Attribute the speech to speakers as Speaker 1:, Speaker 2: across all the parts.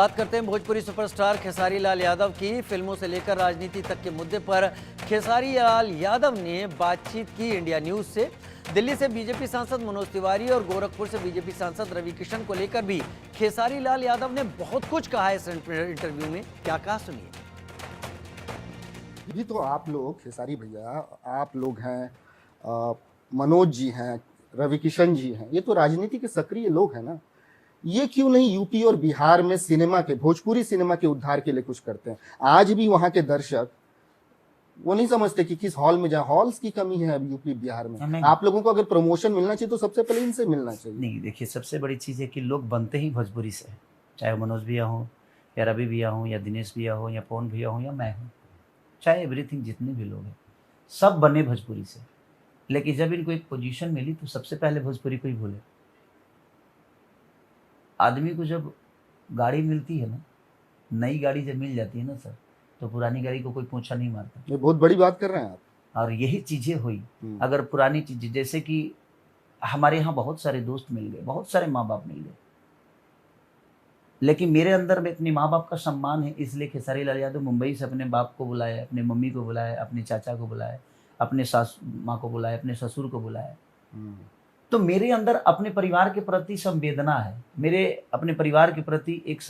Speaker 1: बात करते हैं भोजपुरी सुपरस्टार खेसारी लाल यादव की। फिल्मों से लेकर राजनीति तक के मुद्दे पर खेसारी लाल यादव ने बातचीत की इंडिया न्यूज से। दिल्ली से बीजेपी सांसद मनोज तिवारी और गोरखपुर से बीजेपी सांसद रवि किशन को लेकर भी खेसारी लाल यादव ने बहुत कुछ कहा है इस इंटरव्यू में। क्या कहा सुनिए।
Speaker 2: जी तो आप लोग खेसारी भैया, आप लोग हैं, मनोज जी हैं, रवि किशन जी हैं, ये तो राजनीति के सक्रिय लोग हैं ना। ये क्यों नहीं यूपी और बिहार में सिनेमा के, भोजपुरी सिनेमा के उद्धार के लिए कुछ करते हैं? आज भी वहां के दर्शक वो नहीं समझते कि किस हॉल में जाए। हॉल्स की कमी है अब यूपी बिहार में। आप लोगों को अगर प्रमोशन मिलना चाहिए तो सबसे पहले इनसे मिलना चाहिए।
Speaker 3: नहीं, देखिए, सबसे बड़ी चीज़ है कि लोग बनते ही भोजपुरी से हैं। चाहे मनोज भैया हों या रवि भैया हों या दिनेश भैया हो या पवन भैया हों या मैं हूँ, चाहे एवरीथिंग, जितने भी लोग हैं, सब बने भोजपुरी से। लेकिन जब इनको एक पोजीशन मिली तो सबसे पहले भोजपुरी को ही बोले। आदमी को जब गाड़ी मिलती है ना, नई गाड़ी जब मिल जाती है ना सर, तो पुरानी गाड़ी को कोई पोंछा नहीं मारता।
Speaker 2: ये बहुत बड़ी बात कर रहे हैं आप।
Speaker 3: और यही चीज़ें हुई। अगर पुरानी चीज़ें, जैसे कि हमारे यहाँ बहुत सारे दोस्त मिल गए, बहुत सारे माँ बाप मिल गए, लेकिन मेरे अंदर में अपने माँ बाप का सम्मान है, इसलिए खेसारी लाल यादव मुंबई से अपने बाप को बुलाया, अपने मम्मी को बुलाया, अपने चाचा को बुलाया, अपने सास माँ को बुलाया, अपने ससुर को बुलाया। तो मेरे अंदर अपने परिवार के प्रति संवेदना है, मेरे अपने परिवार के प्रति एक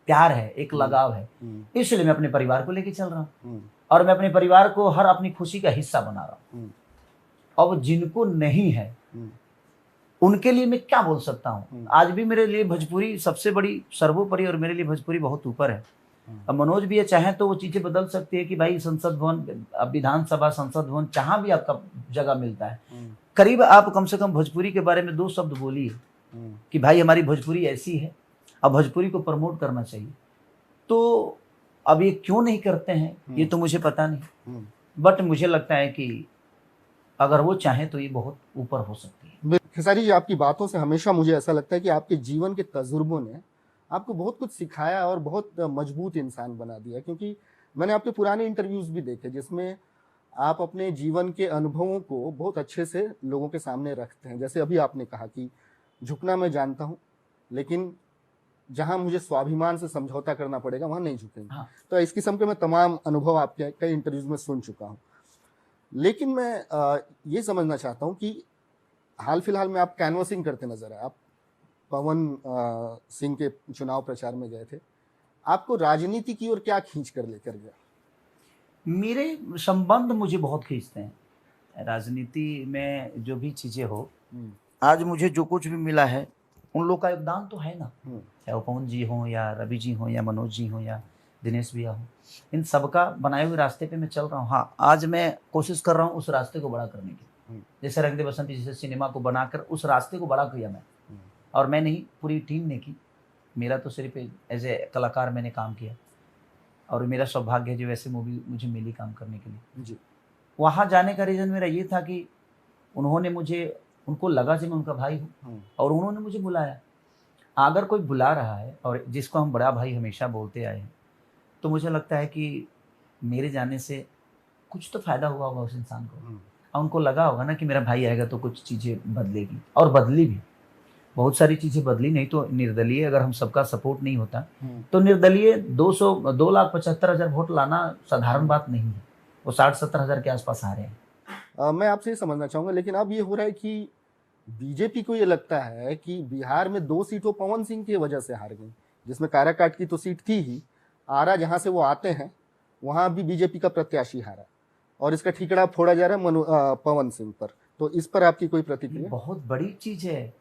Speaker 3: प्यार है, एक लगाव है, इसलिए मैं अपने परिवार को लेके चल रहा हूँ और मैं अपने परिवार को हर अपनी खुशी का हिस्सा बना रहा हूँ। अब जिनको नहीं है उनके लिए मैं क्या बोल सकता हूँ। आज भी मेरे लिए भोजपुरी सबसे बड़ी, सर्वोपरि, और मेरे लिए भोजपुरी बहुत ऊपर है। अब मनोज भी चाहें तो वो चीज़ें बदल सकती है कि भाई संसद भवन, विधानसभा, संसद भवन, जहाँ भी आपका जगह मिलता है, करीब आप कम से कम भोजपुरी के बारे में 2 शब्द बोलिए कि भाई हमारी भोजपुरी ऐसी है, अब भोजपुरी को प्रमोट करना चाहिए। तो अब ये क्यों नहीं करते हैं ये तो मुझे पता नहीं, बट मुझे लगता है कि अगर वो चाहें तो ये बहुत ऊपर हो सकती है।
Speaker 2: खेसारी जी, आपकी बातों से हमेशा मुझे ऐसा लगता है कि आपके जीवन के तजुर्बों ने आपको बहुत कुछ सिखाया और बहुत मजबूत इंसान बना दिया। क्योंकि मैंने आपके पुराने इंटरव्यूज भी देखे जिसमें आप अपने जीवन के अनुभवों को बहुत अच्छे से लोगों के सामने रखते हैं। जैसे अभी आपने कहा कि झुकना मैं जानता हूँ, लेकिन जहाँ मुझे स्वाभिमान से समझौता करना पड़ेगा वहाँ नहीं झुकेंगे।
Speaker 3: हाँ।
Speaker 2: तो इस किस्म के मैं तमाम अनुभव आपके कई इंटरव्यूज में सुन चुका हूँ। लेकिन मैं ये समझना चाहता हूँ कि हाल फिलहाल में आप कैनवसिंग करते नजर आए। आप पवन सिंह के चुनाव प्रचार में गए थे। आपको राजनीति की ओर क्या खींच कर लेकर गया?
Speaker 3: मेरे संबंध मुझे बहुत खींचते हैं। राजनीति में जो भी चीज़ें हो, आज मुझे जो कुछ भी मिला है उन लोग का योगदान तो है ना। चाहे वो पवन जी हों या रवि जी हों या मनोज जी हों या दिनेश भैया हों, इन सबका बनाए हुए रास्ते पे मैं चल रहा हूँ। हाँ, आज मैं कोशिश कर रहा हूँ उस रास्ते को बड़ा करने की। जैसे रंग दे बसंती जैसे सिनेमा को बनाकर उस रास्ते को बड़ा किया मैं, और मैं नहीं, पूरी टीम ने की। मेरा तो सिर्फ एज ए कलाकार मैंने काम किया, और मेरा सौभाग्य है जो वैसे मूवी मुझे मिली काम करने के लिए जी। वहाँ जाने का रीज़न मेरा ये था कि उन्होंने मुझे, उनको लगा कि मैं उनका भाई हूँ और उन्होंने मुझे बुलाया। अगर कोई बुला रहा है और जिसको हम बड़ा भाई हमेशा बोलते आए हैं, तो मुझे लगता है कि मेरे जाने से कुछ तो फ़ायदा हुआ होगा उस इंसान को, और उनको लगा होगा ना कि मेरा भाई आएगा तो कुछ चीज़ें बदलेगी, और बदली भी। बहुत सारी चीज़ें बदली। नहीं तो निर्दलीय अगर हम सबका सपोर्ट नहीं होता तो निर्दलीय 2,75,000 वोट लाना साधारण बात नहीं है। वो 60-70 हज़ार के आसपास आ रहे हैं।
Speaker 2: मैं आपसे ये समझना चाहूँगा, लेकिन अब ये हो रहा है कि बीजेपी को ये लगता है कि बिहार में 2 सीटों पवन सिंह की वजह से हार गई, जिसमें काराकाट की तो सीट थी ही। आरा जहाँ से वो आते हैं वहाँ भी बीजेपी का प्रत्याशी हारा, और इसका ठीकरा फोड़ा जा रहा है पवन सिंह पर। तो इस पर आपकी कोई प्रतिक्रिया?
Speaker 3: बहुत बड़ी चीज़ है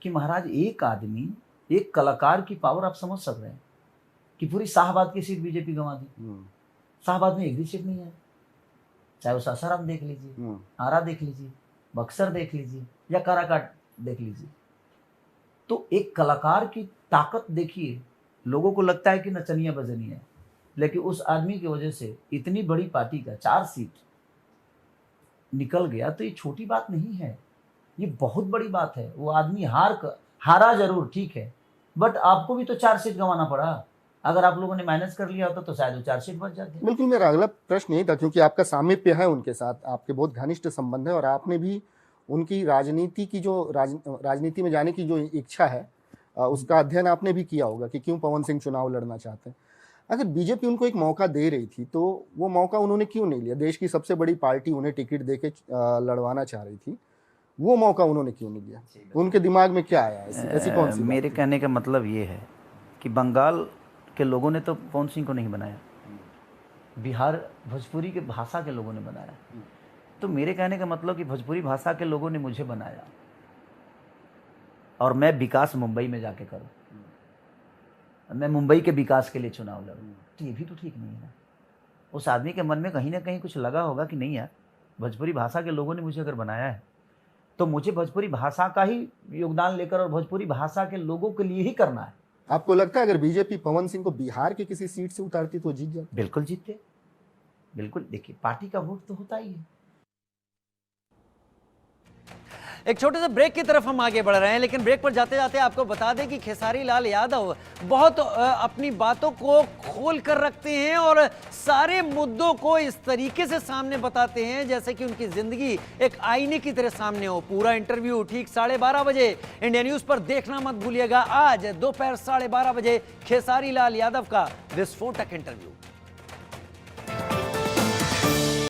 Speaker 3: कि महाराज, एक आदमी, एक कलाकार की पावर आप समझ सक रहे हैं कि पूरी शाहबाद की सीट बीजेपी गंवा दी। शाहबाद में एक भी सीट नहीं है। चाहे वो सासाराम देख लीजिए, आरा देख लीजिए, बक्सर देख लीजिए या काराकाट देख लीजिए। तो एक कलाकार की ताकत देखिए। लोगों को लगता है कि नचनिया बजनिया है, लेकिन उस आदमी की वजह से इतनी बड़ी पार्टी का 4 सीट निकल गया, तो ये छोटी बात नहीं है, ये बहुत बड़ी बात है। वो आदमी हारा जरूर, ठीक है, बट आपको भी तो 4 सीट गंवाना पड़ा। अगर आप लोगों ने माइनस कर लिया होता तो शायद वो 4 सीट बच जाती।
Speaker 2: बिल्कुल, मेरा अगला प्रश्न यही था, क्योंकि आपका सामीप्य है उनके साथ, आपके बहुत घनिष्ठ संबंध है, और आपने भी उनकी राजनीति की जो राजनीति में जाने की जो इच्छा है उसका अध्ययन आपने भी किया होगा कि क्यों पवन सिंह चुनाव लड़ना चाहते हैं। अगर बीजेपी उनको एक मौका दे रही थी तो वो मौका उन्होंने क्यों नहीं लिया? देश की सबसे बड़ी पार्टी उन्हें टिकट देके लड़वाना चाह रही थी, वो मौका उन्होंने क्यों नहीं लिया? उनके दिमाग में क्या आया? ऐसी कौन सी
Speaker 3: मेरे कहने का मतलब ये है कि बंगाल के लोगों ने तो पवन सिंह को नहीं बनाया, बिहार भोजपुरी के भाषा के लोगों ने बनाया। तो मेरे कहने का मतलब कि भोजपुरी भाषा के लोगों ने मुझे बनाया और मैं विकास मुंबई में जाके करूं, मैं मुंबई के विकास के लिए चुनाव लड़ूं, तो ये भी तो ठीक नहीं है ना। उस आदमी के मन में कहीं ना कहीं कुछ लगा होगा कि नहीं यार, भोजपुरी भाषा के लोगों ने मुझे अगर बनाया है तो मुझे भोजपुरी भाषा का ही योगदान लेकर और भोजपुरी भाषा के लोगों के लिए ही करना है।
Speaker 2: आपको लगता है अगर बीजेपी पवन सिंह को बिहार के किसी सीट से उतारती तो जीत जाती?
Speaker 3: बिल्कुल जीतते, बिल्कुल। देखिए, पार्टी का वोट तो होता ही है।
Speaker 1: एक छोटे से ब्रेक की तरफ हम आगे बढ़ रहे हैं, लेकिन ब्रेक पर जाते जाते आपको बता दें कि खेसारी लाल यादव बहुत अपनी बातों को खोल कर रखते हैं और सारे मुद्दों को इस तरीके से सामने बताते हैं जैसे कि उनकी जिंदगी एक आईने की तरह सामने हो। पूरा इंटरव्यू ठीक 12:30 बजे इंडिया न्यूज पर देखना मत भूलिएगा। आज दोपहर 12:30 बजे खेसारी लाल यादव का विस्फोटक इंटरव्यू।